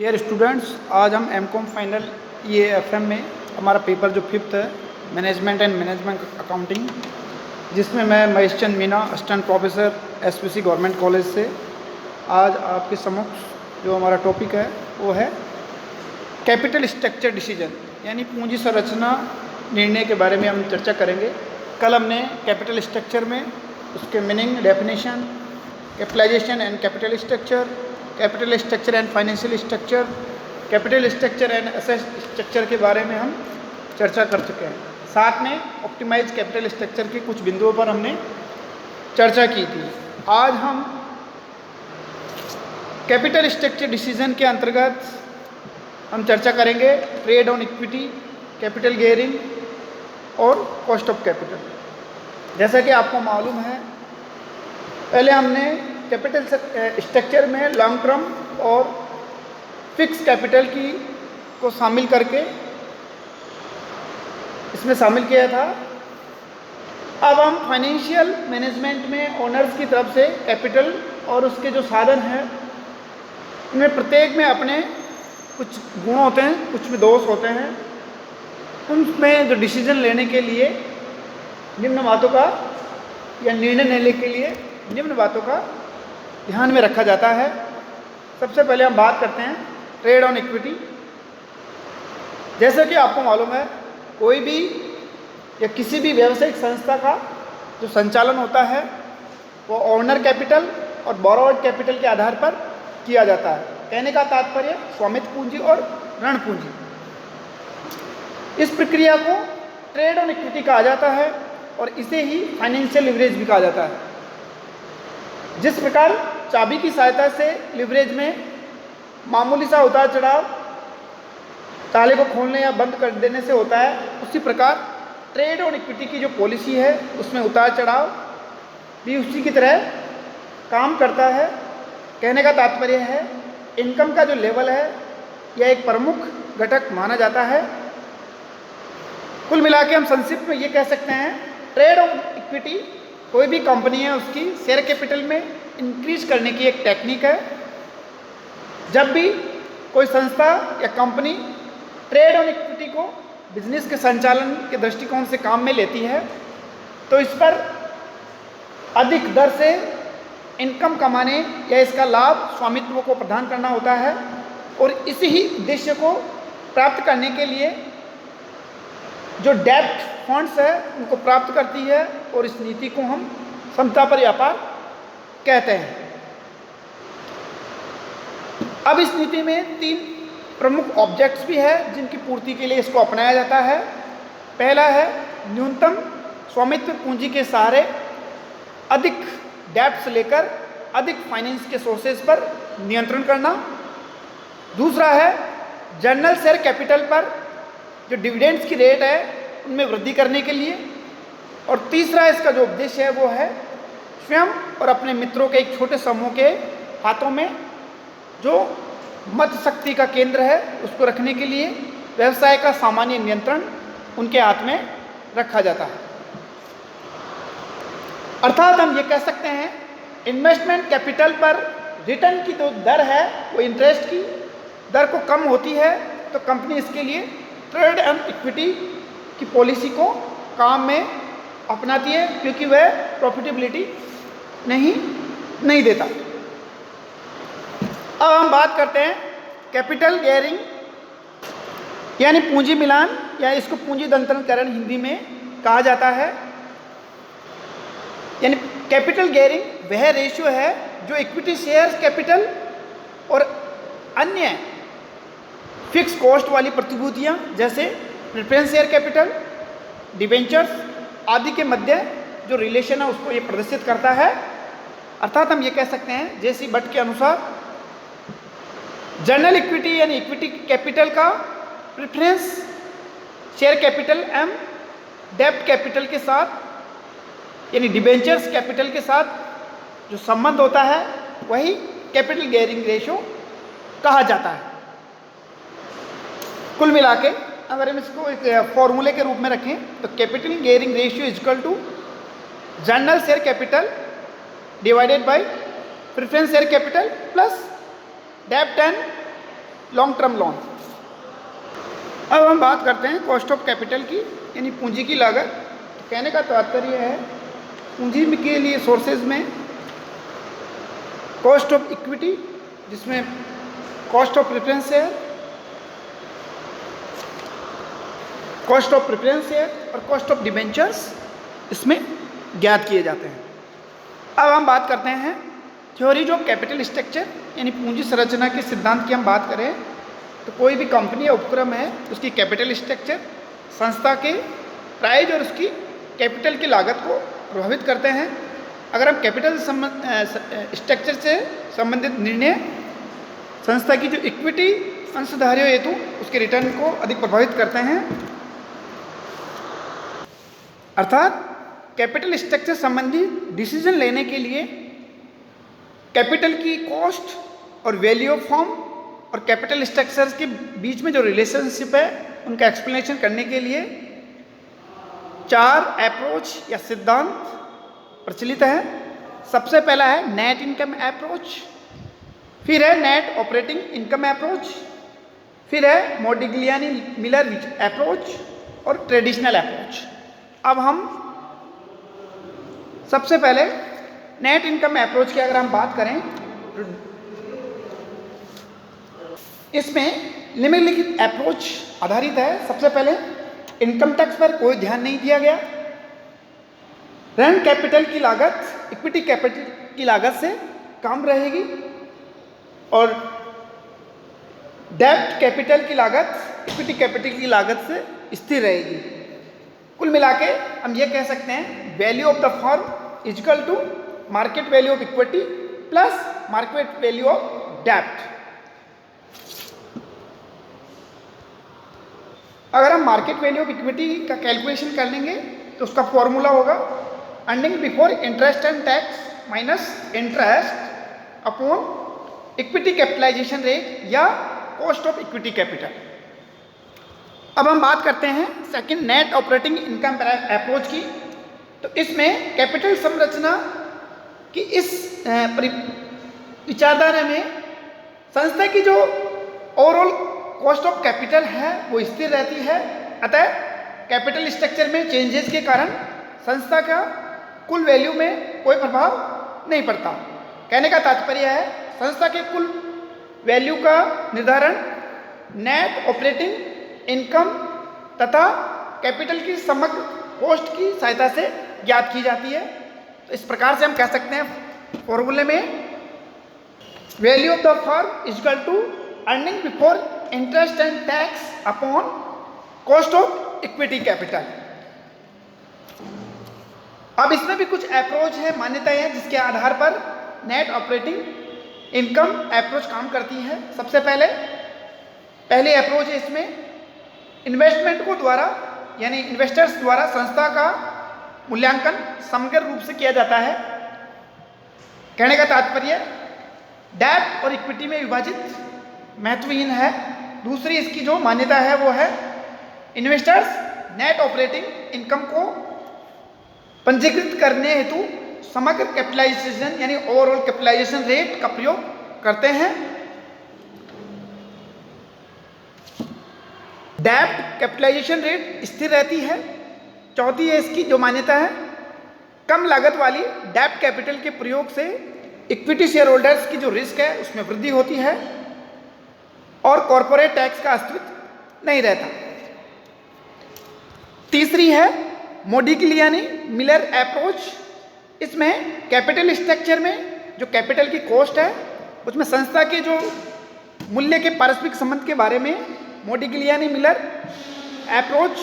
Dear students, आज हम MCom final EAFM में हमारा पेपर जो 5th है मैनेजमेंट एंड मैनेजमेंट अकाउंटिंग, जिसमें मैं Mahesh Chand Meena assistant professor SPC government college से आज आपके समक्ष जो हमारा टॉपिक है वो है कैपिटल स्ट्रक्चर डिसीजन, यानी पूंजी संरचना निर्णय के बारे में हम चर्चा करेंगे। कल हमने कैपिटल स्ट्रक्चर में उसके meaning, definition, capitalisation and capital structure and financial structure, capital structure and asset structure के बारे में हम चर्चा कर चुके हैं। साथ में ऑप्टिमाइज कैपिटल स्ट्रक्चर के कुछ बिंदुओं पर हमने चर्चा की थी। आज हम कैपिटल स्ट्रक्चर डिसीजन के अंतर्गत हम चर्चा करेंगे trade on equity, capital gearing और कॉस्ट ऑफ कैपिटल। जैसा कि आपको मालूम है, पहले हमने कैपिटल स्ट्रक्चर में लॉन्ग टर्म और फिक्स कैपिटल को शामिल करके इसमें शामिल किया था। अब हम फाइनेंशियल मैनेजमेंट में ओनर्स की तरफ से कैपिटल और उसके जो साधन हैं उनमें प्रत्येक में अपने कुछ गुण होते हैं, कुछ में दोष होते हैं। उनमें जो डिसीजन लेने के लिए निम्न बातों का या निर्णय लेने के लिए निम्न बातों का ध्यान में रखा जाता है। सबसे पहले हम बात करते हैं ट्रेड ऑन इक्विटी। जैसे कि आपको मालूम है, कोई भी या किसी भी व्यावसायिक संस्था का जो संचालन होता है वो ओनर कैपिटल और बोरोवर्ड कैपिटल के आधार पर किया जाता है। कहने का तात्पर्य स्वामित्व पूंजी और ऋण पूंजी। इस प्रक्रिया को ट्रेड ऑन इक्विटी कहा जाता है और इसे ही फाइनेंशियल लिवरेज भी कहा जाता है। जिस प्रकार चाबी की सहायता से लिवरेज में मामूली सा उतार चढ़ाव ताले को खोलने या बंद कर देने से होता है, उसी प्रकार ट्रेड ऑन इक्विटी की जो पॉलिसी है उसमें उतार चढ़ाव भी उसी की तरह काम करता है। कहने का तात्पर्य है इनकम का जो लेवल है यह एक प्रमुख घटक माना जाता है। कुल मिला के हम संक्षिप्त में ये कह सकते हैं, ट्रेड ऑन इक्विटी कोई भी कंपनी है उसकी शेयर कैपिटल में इंक्रीज करने की एक टेक्निक है। जब भी कोई संस्था या कंपनी ट्रेड ऑन इक्विटी को बिजनेस के संचालन के दृष्टिकोण से काम में लेती है तो इस पर अधिक दर से इनकम कमाने या इसका लाभ स्वामित्व को प्रदान करना होता है और इसी ही उद्देश्य को प्राप्त करने के लिए जो डेब्ट फंड्स है उनको प्राप्त करती है और इस नीति को हम समता पर व्यापार कहते हैं। अब इस नीति में 3 प्रमुख ऑब्जेक्ट्स भी है जिनकी पूर्ति के लिए इसको अपनाया जाता है। पहला है न्यूनतम स्वामित्व पूंजी के सहारे अधिक डेब्ट्स लेकर अधिक फाइनेंस के सोर्सेज पर नियंत्रण करना। दूसरा है जनरल शेयर कैपिटल पर जो डिविडेंड्स की रेट है उनमें वृद्धि करने के लिए। और तीसरा इसका जो उद्देश्य है वो है स्वयं और अपने मित्रों के एक छोटे समूह के हाथों में जो मत शक्ति का केंद्र है उसको रखने के लिए व्यवसाय का सामान्य नियंत्रण उनके हाथ में रखा जाता है। अर्थात हम ये कह सकते हैं इन्वेस्टमेंट कैपिटल पर रिटर्न की जो दर है वो इंटरेस्ट की दर को कम होती है तो कंपनी इसके लिए ट्रेड ऑन इक्विटी की पॉलिसी को काम में अपनाती है, क्योंकि वह प्रॉफिटेबिलिटी नहीं देता। अब हम बात करते हैं कैपिटल गियरिंग यानी पूंजी मिलान, या इसको पूंजी दंतरणकरण हिंदी में कहा जाता है। यानी कैपिटल गियरिंग वह रेशियो है जो इक्विटी शेयर्स कैपिटल और अन्य फिक्स कॉस्ट वाली प्रतिभूतियां जैसे प्रेफरेंस शेयर कैपिटल, डिबेंचर्स आदि के मध्य जो रिलेशन है उसको ये प्रदर्शित करता है। अर्थात हम ये कह सकते हैं जेसी भट्ट के अनुसार जनरल इक्विटी यानी इक्विटी कैपिटल का प्रेफरेंस शेयर कैपिटल एम डेब्ट कैपिटल के साथ यानी डिबेंचर्स कैपिटल के साथ जो संबंध होता है वही कैपिटल गियरिंग रेशियो कहा जाता है। कुल मिला के अगर हम इसको एक फॉर्मूले के रूप में रखें तो capital gearing ratio is equal to general share capital divided by preference share capital plus डेब्ट एंड लॉन्ग टर्म लोन। अब हम बात करते हैं कॉस्ट ऑफ कैपिटल की, यानी पूंजी की लागत। तो कहने का तात्पर्य है पूंजी के लिए सोर्सेज में कॉस्ट ऑफ इक्विटी, जिसमें cost of preference share, cost of preference share और कॉस्ट ऑफ डिबेंचर्स इसमें ज्ञात किए जाते हैं। अब हम बात करते हैं थ्योरीज ऑफ कैपिटल स्ट्रक्चर, यानी पूंजी संरचना के सिद्धांत की हम बात करें तो कोई भी कंपनी या उपक्रम है उसकी कैपिटल स्ट्रक्चर संस्था के प्राइस और उसकी कैपिटल की लागत को प्रभावित करते हैं। अगर हम कैपिटल स्ट्रक्चर से संबंधित निर्णय संस्था की जो इक्विटी अंशधारियों हेतु उसके रिटर्न को अधिक प्रभावित करते हैं, अर्थात कैपिटल स्ट्रक्चर संबंधी डिसीजन लेने के लिए कैपिटल की कॉस्ट और वैल्यू ऑफ फर्म और कैपिटल स्ट्रक्चर्स के बीच में जो रिलेशनशिप है उनका एक्सप्लेनेशन करने के लिए 4 अप्रोच या सिद्धांत प्रचलित है। सबसे पहला है नेट इनकम अप्रोच, फिर है नेट ऑपरेटिंग इनकम अप्रोच, फिर है मोडिग्लियानी मिलर अप्रोच और ट्रेडिशनल अप्रोच। अब हम सबसे पहले नेट इनकम अप्रोच की अगर हम बात करें, इसमें निम्नलिखित अप्रोच आधारित है। सबसे पहले इनकम टैक्स पर कोई ध्यान नहीं दिया गया। रन कैपिटल की लागत इक्विटी कैपिटल की लागत से कम रहेगी और डेब्ट कैपिटल की लागत इक्विटी कैपिटल की लागत से स्थिर रहेगी। कुल मिला के हम ये कह सकते हैं value of the firm equal to market value of equity plus market value of डेब्ट। अगर हम मार्केट वैल्यू ऑफ इक्विटी का कैलकुलेशन कर लेंगे तो उसका फॉर्मूला होगा earning before interest and tax minus interest upon equity capitalisation rate या कॉस्ट ऑफ इक्विटी कैपिटल। अब हम बात करते हैं second net operating income approach की। तो इसमें कैपिटल संरचना की इस विचारधारा में संस्था की जो ओवरऑल कॉस्ट ऑफ कैपिटल है वो स्थिर रहती है, अतः कैपिटल स्ट्रक्चर में चेंजेस के कारण संस्था का कुल वैल्यू में कोई प्रभाव नहीं पड़ता। कहने का तात्पर्य है संस्था के कुल वैल्यू का निर्धारण नेट ऑपरेटिंग इनकम तथा कैपिटल की समग्र कॉस्ट की सहायता से ज्ञात की जाती है। तो इस प्रकार से हम कह सकते हैं फॉर्मूले में value of the firm equal to earning before interest and tax upon cost of equity capital. अब इसमें भी कुछ अप्रोच है, मान्यताएं हैं जिसके आधार पर नेट ऑपरेटिंग इनकम अप्रोच काम करती है। सबसे पहले अप्रोच है इसमें इन्वेस्टमेंट को द्वारा यानी इन्वेस्टर्स द्वारा संस्था का मूल्यांकन समग्र रूप से किया जाता है। कहने का तात्पर्य डेब्ट और इक्विटी में विभाजित महत्वहीन है। दूसरी इसकी जो मान्यता है वो है इन्वेस्टर्स नेट ऑपरेटिंग इनकम को पंजीकृत करने हेतु समग्र कैपिटलाइजेशन यानी ओवरऑल कैपिटलाइजेशन रेट का प्रयोग करते हैं। डेब्ट कैपिटलाइजेशन रेट स्थिर रहती है। चौथी है इसकी जो मान्यता है कम लागत वाली डेब्ट कैपिटल के प्रयोग से इक्विटी शेयर होल्डर्स की जो रिस्क है उसमें वृद्धि होती है और कॉरपोरेट टैक्स का अस्तित्व नहीं रहता। तीसरी है मोडिग्लियानी मिलर अप्रोच। इसमें कैपिटल स्ट्रक्चर में जो कैपिटल की कॉस्ट है उसमें संस्था के जो मूल्य के पारस्परिक संबंध के बारे में Modigliani Miller approach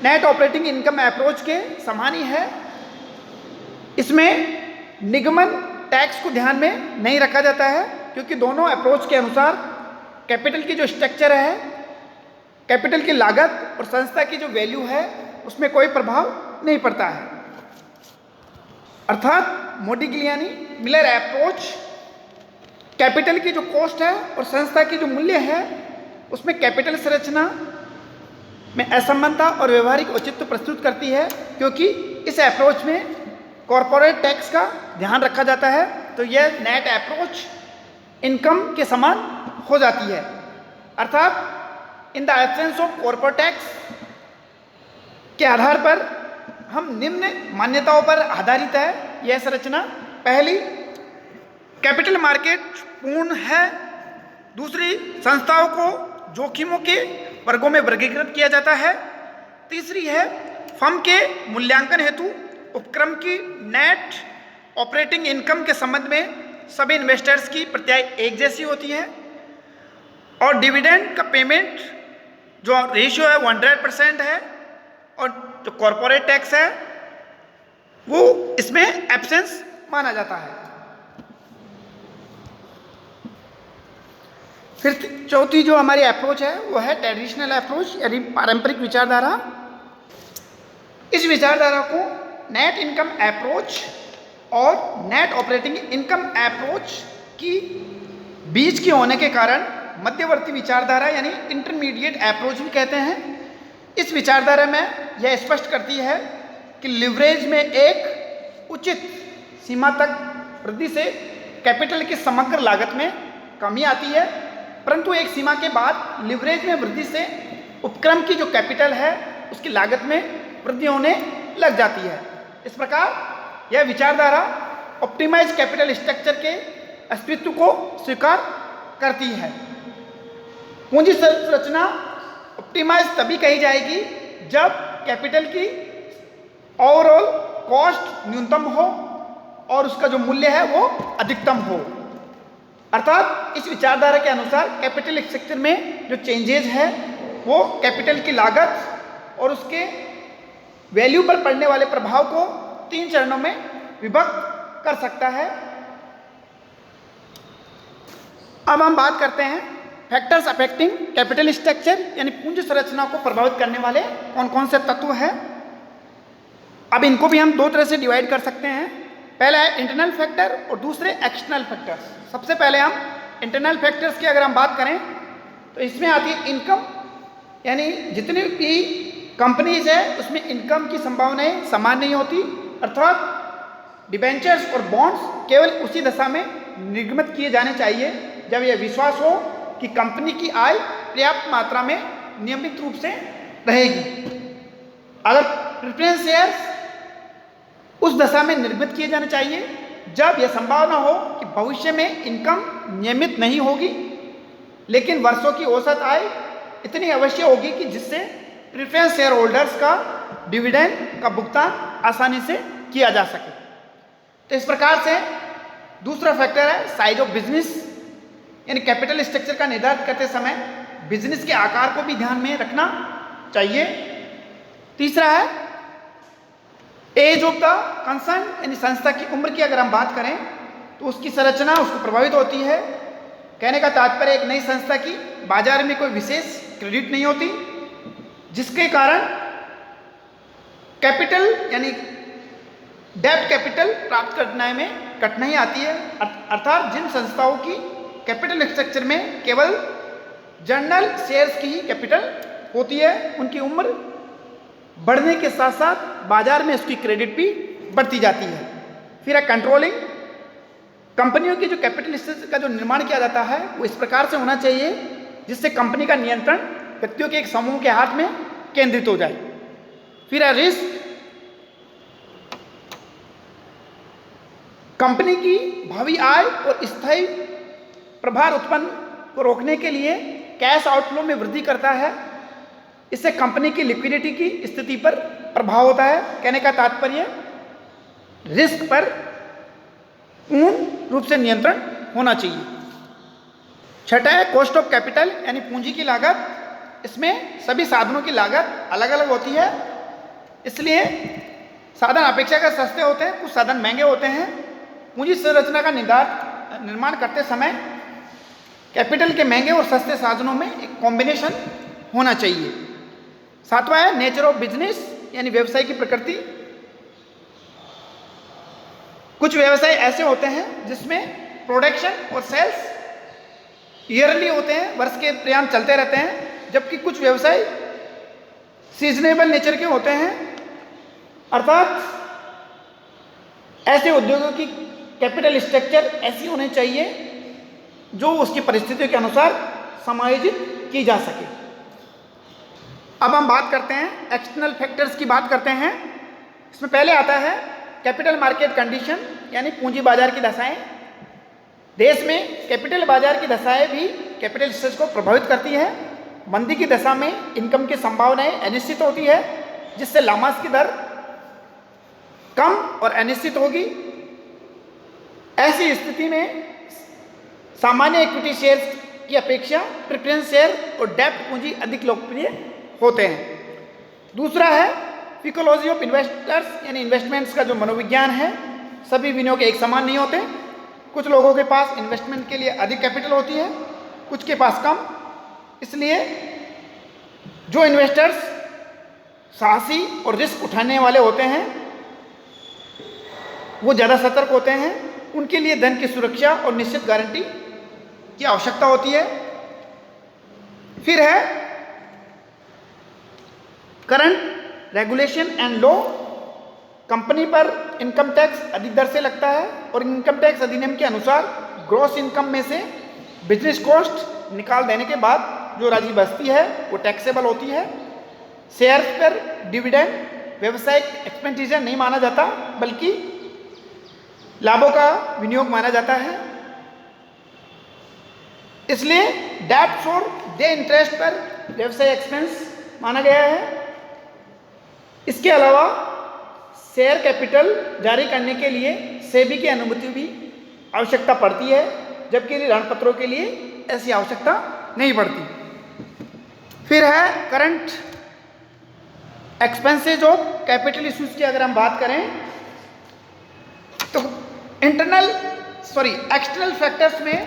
net operating income approach के समान ही है। इसमें निगमन टैक्स को ध्यान में नहीं रखा जाता है क्योंकि दोनों अप्रोच के अनुसार कैपिटल की जो स्ट्रक्चर है कैपिटल की लागत और संस्था की जो वैल्यू है उसमें कोई प्रभाव नहीं पड़ता है। अर्थात मोडिग्लियानी मिलर अप्रोच कैपिटल की जो कॉस्ट है और संस्था की जो मूल्य है उसमें कैपिटल संरचना में असमानता और व्यवहारिक औचित्य प्रस्तुत करती है क्योंकि इस अप्रोच में कॉरपोरेट टैक्स का ध्यान रखा जाता है। तो यह नेट अप्रोच इनकम के समान हो जाती है। अर्थात in the absence of corporate tax के आधार पर हम निम्न मान्यताओं पर आधारित है यह संरचना। पहली, कैपिटल मार्केट पूर्ण है। दूसरी, संस्थाओं को जोखिमों के वर्गों में वर्गीकृत किया जाता है। तीसरी है, फर्म के मूल्यांकन हेतु उपक्रम की नेट ऑपरेटिंग इनकम के संबंध में सभी इन्वेस्टर्स की प्रत्याय एक जैसी होती है। और डिविडेंड का पेमेंट जो रेशियो है वो 100% है। और जो कॉरपोरेट टैक्स है वो इसमें एब्सेंस माना जाता है। फिर चौथी जो हमारी अप्रोच है वो है ट्रेडिशनल अप्रोच यानी पारंपरिक विचारधारा। इस विचारधारा को नेट इनकम अप्रोच और नेट ऑपरेटिंग इनकम अप्रोच की बीच की होने के कारण मध्यवर्ती विचारधारा यानी इंटरमीडिएट अप्रोच भी कहते हैं। इस विचारधारा में यह स्पष्ट करती है कि लिवरेज में एक उचित सीमा तक वृद्धि से कैपिटल की समग्र लागत में कमी आती है, परंतु एक सीमा के बाद लिवरेज में वृद्धि से उपक्रम की जो कैपिटल है उसकी लागत में वृद्धि होने लग जाती है। इस प्रकार यह विचारधारा ऑप्टिमाइज कैपिटल स्ट्रक्चर के अस्तित्व को स्वीकार करती है। पूंजी संरचना ऑप्टिमाइज तभी कही जाएगी जब कैपिटल की ओवरऑल कॉस्ट न्यूनतम हो और उसका जो मूल्य है वो अधिकतम हो। अर्थात इस विचारधारा के अनुसार कैपिटल स्ट्रक्चर में जो चेंजेस है वो कैपिटल की लागत और उसके वैल्यू पर पड़ने वाले प्रभाव को 3 चरणों में विभक्त कर सकता है। अब हम बात करते हैं फैक्टर्स अफेक्टिंग कैपिटल स्ट्रक्चर यानी पूंजी संरचना को प्रभावित करने वाले कौन कौन से तत्व हैं। अब इनको भी हम 2 तरह से डिवाइड कर सकते हैं। पहला है इंटरनल फैक्टर और दूसरे एक्सटर्नल फैक्टर्स। सबसे पहले हम इंटरनल फैक्टर्स की अगर हम बात करें तो इसमें आती है इनकम, यानी जितनी भी कंपनीज है उसमें इनकम की संभावनाएं समान नहीं होती। अर्थात डिबेंचर्स और बॉन्ड्स केवल उसी दशा में निर्गमित किए जाने चाहिए जब यह विश्वास हो कि कंपनी की आय पर्याप्त मात्रा में नियमित रूप से रहेगी। अगर प्रेफरेंस शेयर्स उस दशा में निर्मित किए जाने चाहिए जब यह संभावना हो कि भविष्य में इनकम नियमित नहीं होगी, लेकिन वर्षों की औसत आय इतनी अवश्य होगी कि जिससे प्रेफरेंस शेयर होल्डर्स का डिविडेंड का भुगतान आसानी से किया जा सके। तो इस प्रकार से दूसरा फैक्टर है साइज ऑफ बिजनेस, यानी कैपिटल स्ट्रक्चर का निर्धारित करते समय बिजनेस के आकार को भी ध्यान में रखना चाहिए। तीसरा है एज ऑफ द कंसर्न, यानी संस्था की उम्र की अगर हम बात करें तो उसकी संरचना उसको प्रभावित होती है। कहने का तात्पर्य एक नई संस्था की बाजार में कोई विशेष क्रेडिट नहीं होती, जिसके कारण कैपिटल यानी डेब्ट कैपिटल प्राप्त करने में कठिनाई आती है। अर्थात जिन संस्थाओं की कैपिटल स्ट्रक्चर में केवल जनरल शेयर्स की ही कैपिटल होती है, उनकी उम्र बढ़ने के साथ साथ बाजार में उसकी क्रेडिट भी बढ़ती जाती है। फिर है कंट्रोलिंग। कंपनियों की जो कैपिटल स्ट्रक्चर का जो निर्माण किया जाता है वो इस प्रकार से होना चाहिए जिससे कंपनी का नियंत्रण व्यक्तियों के एक समूह के हाथ में केंद्रित हो जाए। फिर है रिस्क। कंपनी की भावी आय और स्थायी प्रभार उत्पन्न को रोकने के लिए कैश आउटफ्लो में वृद्धि करता है। इससे कंपनी की लिक्विडिटी की स्थिति पर प्रभाव होता है। कहने का तात्पर्य रिस्क पर पूर्ण रूप से नियंत्रण होना चाहिए। छठा है कॉस्ट ऑफ कैपिटल, यानी पूंजी की लागत। इसमें सभी साधनों की लागत अलग अलग होती है, इसलिए साधन अपेक्षाकृत सस्ते होते हैं, कुछ साधन महंगे होते हैं। पूंजी संरचना का निर्माण करते समय कैपिटल के महंगे और सस्ते साधनों में एक कॉम्बिनेशन होना चाहिए। सातवां है नेचर ऑफ बिजनेस, यानी व्यवसाय की प्रकृति। कुछ व्यवसाय ऐसे होते हैं जिसमें प्रोडक्शन और सेल्स ईयरली होते हैं, वर्ष के प्रयाण चलते रहते हैं, जबकि कुछ व्यवसाय सीजनेबल नेचर के होते हैं। अर्थात ऐसे उद्योगों की कैपिटल स्ट्रक्चर ऐसी होनी चाहिए जो उसकी परिस्थितियों के अनुसार समायोजित की जा सके। अब हम बात करते हैं एक्सटर्नल फैक्टर्स की बात करते हैं। इसमें पहले आता है कैपिटल मार्केट कंडीशन, यानी पूंजी बाजार की दशाएं। देश में कैपिटल बाजार की दशाएं भी कैपिटल स्ट्रेस को प्रभावित करती है। मंदी की दशा में इनकम की संभावनाएं अनिश्चित होती है, जिससे लाभांश की दर कम और अनिश्चित होगी। ऐसी स्थिति में सामान्य इक्विटी शेयर्स की अपेक्षा प्रेफरेंस शेयर और डेब्ट पूंजी अधिक लोकप्रिय होते हैं। दूसरा है फिकोलॉजी ऑफ इन्वेस्टर्स, यानी इन्वेस्टमेंट्स का जो मनोविज्ञान है। सभी विनियोग एक समान नहीं होते। कुछ लोगों के पास इन्वेस्टमेंट के लिए अधिक कैपिटल होती है, कुछ के पास कम। इसलिए जो इन्वेस्टर्स साहसी और रिस्क उठाने वाले होते हैं वो ज़्यादा सतर्क होते हैं। उनके लिए धन की सुरक्षा और निश्चित गारंटी की आवश्यकता होती है। फिर है current regulation and law. Company पर इनकम टैक्स अधिक दर से लगता है और इनकम टैक्स अधिनियम के अनुसार ग्रॉस इनकम में से बिजनेस कॉस्ट निकाल देने के बाद जो राशि बचती है वो टैक्सेबल होती है। शेयर्स पर डिविडेंड व्यावसायिक एक्सपेंडिचर नहीं माना जाता, बल्कि लाभों का विनियोग माना जाता है। इसलिए डेब्ट्स और दे इंटरेस्ट पर व्यवसाय एक्सपेंस माना गया है। इसके अलावा शेयर कैपिटल जारी करने के लिए सेबी की अनुमति भी आवश्यकता पड़ती है, जबकि ऋण पत्रों के लिए ऐसी आवश्यकता नहीं पड़ती। फिर है current expenses of capital issues की अगर हम बात करें तो एक्सटर्नल फैक्टर्स में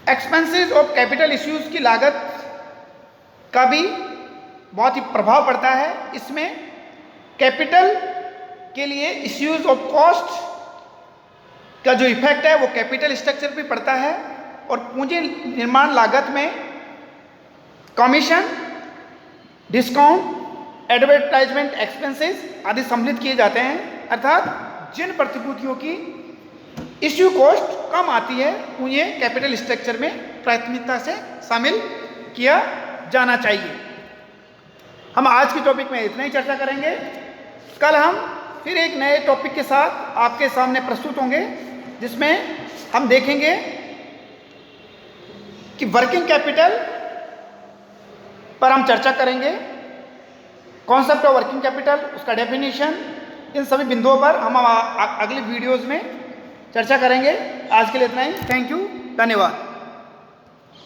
एक्सपेंसेज ऑफ कैपिटल इश्यूज की लागत का भी बहुत ही प्रभाव पड़ता है। इसमें कैपिटल के लिए इश्यूज ऑफ कॉस्ट का जो इफेक्ट है वो कैपिटल स्ट्रक्चर पे पड़ता है और पूंजी निर्माण लागत में कमीशन, डिस्काउंट, एडवर्टाइजमेंट एक्सपेंसेस आदि सम्मिलित किए जाते हैं। अर्थात जिन प्रतिभूतियों की इश्यू कॉस्ट कम आती है उन्हें कैपिटल स्ट्रक्चर में प्राथमिकता से शामिल किया जाना चाहिए। हम आज के टॉपिक में इतना ही चर्चा करेंगे। कल हम फिर एक नए टॉपिक के साथ आपके सामने प्रस्तुत होंगे, जिसमें हम देखेंगे कि वर्किंग कैपिटल पर हम चर्चा करेंगे। कॉन्सेप्ट ऑफ वर्किंग कैपिटल, उसका डेफिनेशन, इन सभी बिंदुओं पर हम अगले वीडियोज़ में चर्चा करेंगे। आज के लिए इतना ही। थैंक यू, धन्यवाद।